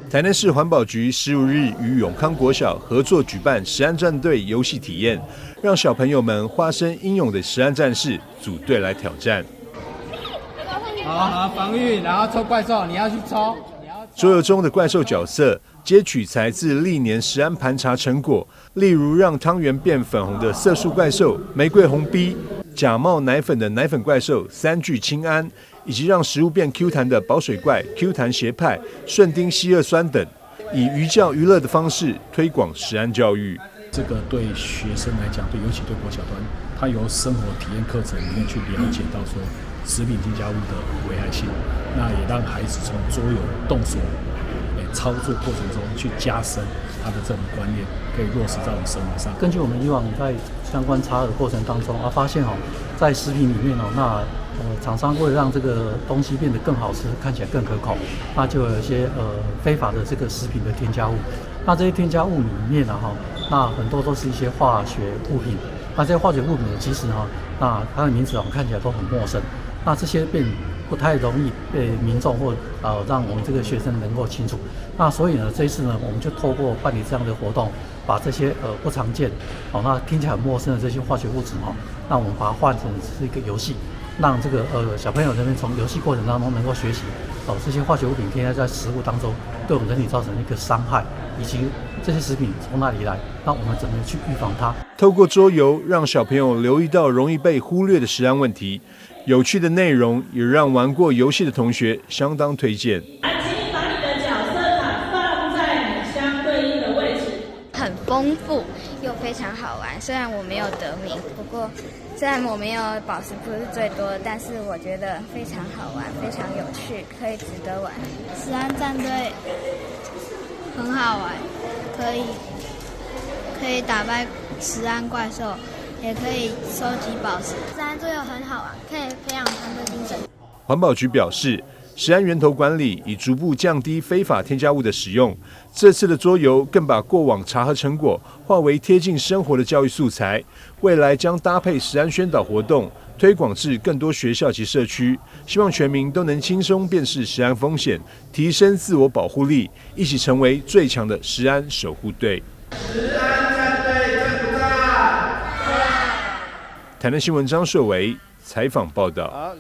台南市环保局15日与永康国小合作举办食安战队游戏体验，让小朋友们化身英勇的食安战士，组队来挑战。好，防御，然后抽怪兽，你要去抽。桌游中的怪兽角色皆取材自历年食安盘查成果，例如让汤圆变粉红的色素怪兽、玫瑰红 B、假冒奶粉的奶粉怪兽3聚氢胺，以及让食物变 Q 弹的保水怪 Q 弹斜派、顺丁烯二酸等，以寓教于乐的方式推广食安教育。这个对学生来讲，尤其对国小端，他由生活体验课程里面去了解到说食品添加物的危害性，那也让孩子从桌游动手操作过程中去加深他的这种观念，可以落实在我们生活上。根据我们以往在相关查核的过程当中发现在食品里面厂商为了让这个东西变得更好吃，看起来更可口，那就有一些非法的这个食品的添加物。那这些添加物里面那很多都是一些化学物品。那这些化学物品其实那它的名字看起来都很陌生。那这些便不太容易被民众或让我们这个学生能够清楚。那所以呢，这一次呢，我们就透过办理这样的活动，把这些不常见那听起来很陌生的这些化学物质那我们把它换成是一个游戏，让这个小朋友这边从游戏过程当中能够学习这些化学物品添加在食物当中对我们人体造成一个伤害，以及这些食品从哪里来，那我们怎么去预防它。透过桌游，让小朋友留意到容易被忽略的食安问题，有趣的内容也让玩过游戏的同学相当推荐。请你把你的角色卡放在你相对应的位置。很丰富又非常好玩，虽然我没有得名，不过虽然我没有宝石不是最多的，但是我觉得非常好玩，非常有趣，可以值得玩。食安战队很好玩，可以打败食安怪兽，也可以收集宝石。食安桌游很好玩，可以培养团队精神。环保局表示，食安源头管理已逐步降低非法添加物的使用。这次的桌游更把过往查核成果化为贴近生活的教育素材，未来将搭配食安宣导活动，推广至更多学校及社区，希望全民都能轻松辨识食安风险，提升自我保护力，一起成为最强的食安守护队。食安战队在不在？台南新闻张硕维采访报道。